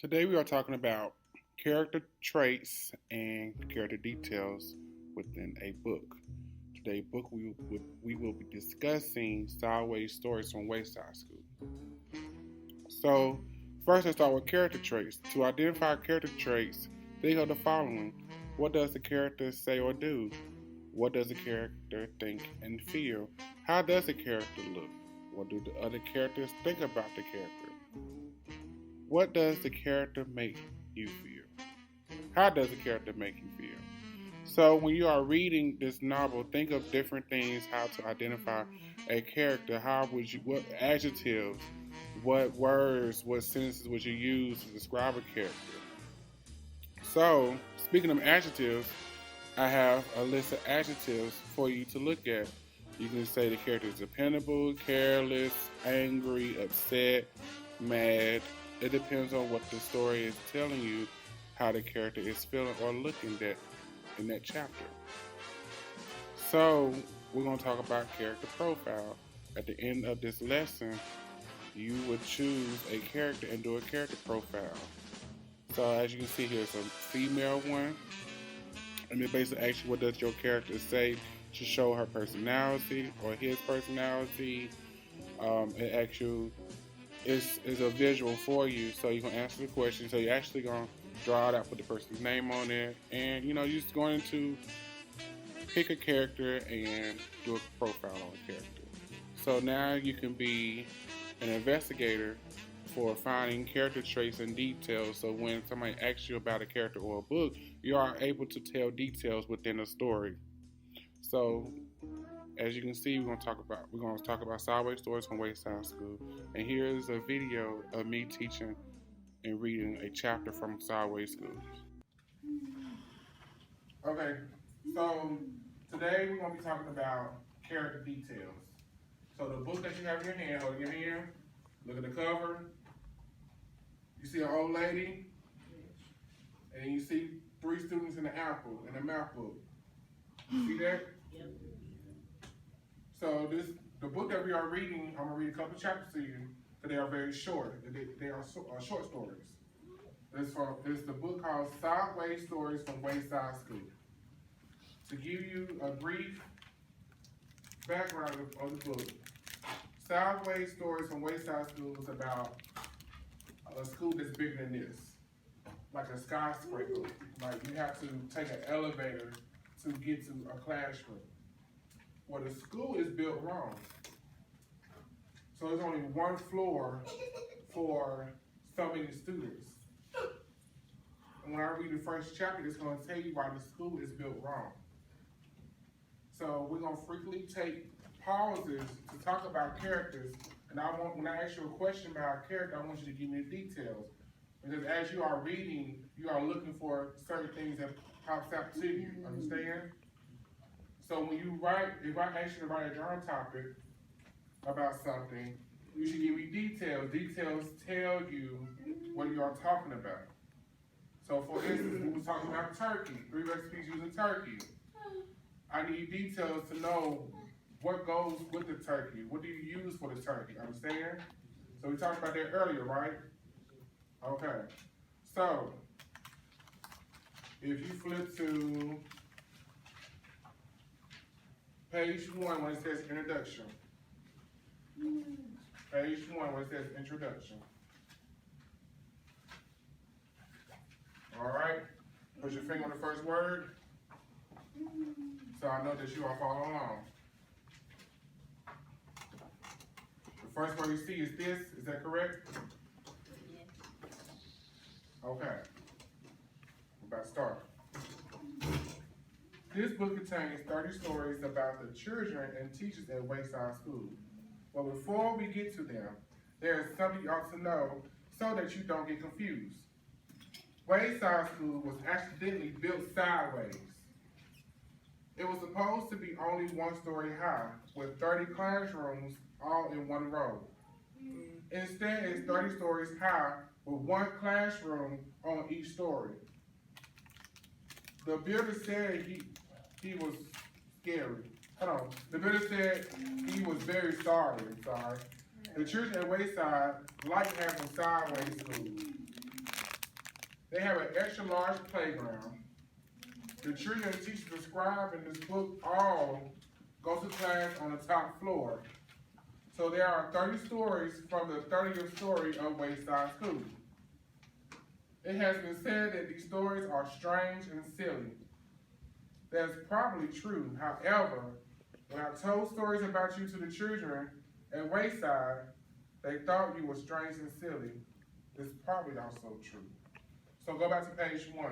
Today we are talking about character traits and character details within a book. Today's book we will be discussing Sideways Stories from Wayside School. So first let's start with character traits. To identify character traits, think of the following. What does the character say or do? What does the character think and feel? How does the character look? What do the other characters think about the character? What does the character make you feel? How does the character make you feel? So when you are reading this novel, think of different things, how to identify a character. What adjectives, what words, what sentences would you use to describe a character? So, speaking of adjectives, I have a list of adjectives for you to look at. You can say the character is dependable, careless, angry, upset, mad. It depends on what the story is telling you, how the character is feeling or looking at in that chapter. So, we're going to talk about character profile. At the end of this lesson, you would choose a character and do a character profile. So, as you can see here, it's a female one. And it basically asks you what does your character say to show her personality or his personality. It asks you, it's a visual for you, so you can answer the question. So you're actually going to draw it out, put the person's name on it, and you're just going to pick a character and do a profile on a character. So now you can be an investigator for finding character traits and details. So when somebody asks you about a character or a book, you are able to tell details within a story. So as you can see, we're going to talk about Sideways Stories from Wayside School. And here is a video of me teaching and reading a chapter from Sideways School. Okay, so today we're going to be talking about character details. So the book that you have in your hand, hold in your hand, look at the cover. You see an old lady, and you see 3 students in the math book. You see that? Yep. So the book that we are reading, I'm gonna read a couple chapters to you, because they are very short. They are short stories. It's the book called Sideways Stories from Wayside School. To give you a brief background of the book, Sideways Stories from Wayside School is about a school that's bigger than this, like a skyscraper. Like you have to take an elevator to get to a classroom. Well, the school is built wrong. So there's only one floor for so many students. And when I read the first chapter, it's going to tell you why the school is built wrong. So we're going to frequently take pauses to talk about characters. And when I ask you a question about a character, I want you to give me the details. Because as you are reading, you are looking for certain things that pops out to you. Understand? So when you write, if I ask you to write a journal topic about something, you should give me details. Details tell you what you are talking about. So for instance, we were talking about turkey, 3 recipes using turkey. I need details to know what goes with the turkey. What do you use for the turkey? Understand? So we talked about that earlier, right? Okay. So if you flip to page 1 when it says introduction. Page 1 when it says introduction. All right. Put your finger on the first word. So I know that you are following along. The first word you see is this. Is that correct? Okay. We're about to start. This book contains 30 stories about the children and teachers at Wayside School. But before we get to them, there is something you ought to know so that you don't get confused. Wayside School was accidentally built sideways. It was supposed to be only 1 story high, with 30 classrooms all in 1 row. Instead, it's 30 stories high, with 1 classroom on each story. The builder said he was scary. Hold on. The builder said he was very sorry. The children at Wayside like having sideways schools. They have an extra large playground. The children and teachers described in this book all go to class on the top floor. So there are 30 stories from the 30th story of Wayside School. It has been said that these stories are strange and silly. That's probably true. However, when I told stories about you to the children at Wayside, they thought you were strange and silly. It's probably also true. So go back to page 1.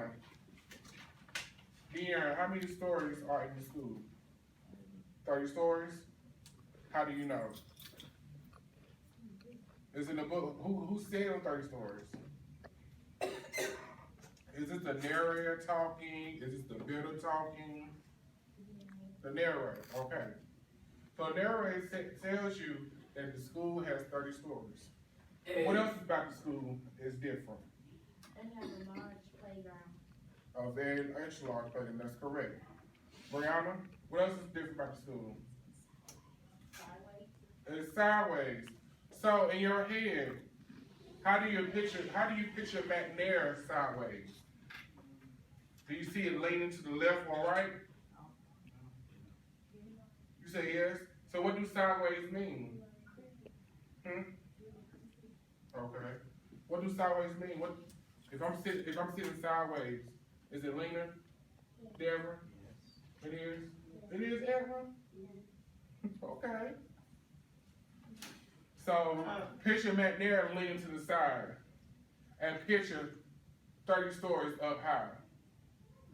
Deanna, how many stories are in the school? 30 stories? How do you know? It's in the book. Who said on 30 stories? Is it the narrator talking? Is it the builder talking? The narrator, okay. So the narrator tells you that the school has 30 stories. What else about the school is different? They have a large playground. A very extra large playground, that's correct. Brianna, what else is different about the school? Sideways. It's sideways. So in your head, how do you picture McNair sideways? Do you see it leaning to the left or right? You say yes. So what do sideways mean? Okay. What do sideways mean? What if I'm sitting sideways? Is it leaning? Deborah? It is? It is, Edwin? Okay. So picture McNair leaning to the side and picture 30 stories up high.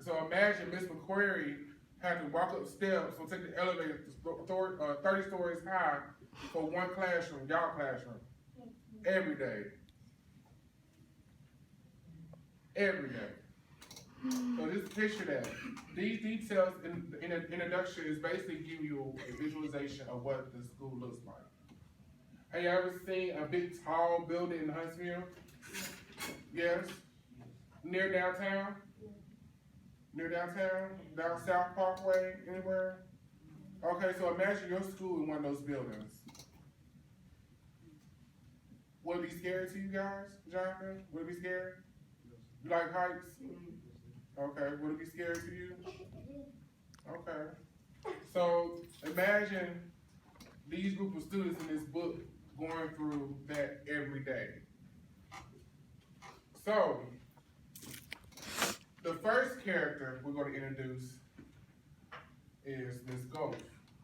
So imagine Miss McQuarrie had to walk up steps or take the elevator 30 stories high for one classroom, y'all classroom, every day. Every day. So just picture that. These details in the introduction is basically giving you a visualization of what the school looks like. Have you ever seen a big tall building in Huntsville? Yes? Near downtown? Near downtown? Down South Parkway? Anywhere? Okay, so imagine your school in one of those buildings. Would it be scary to you guys, Jonathan? Would it be scary? You like heights? Okay, would it be scary to you? Okay. So imagine these group of students in this book going through that every day. So, the first character we're going to introduce is Miss Ghost.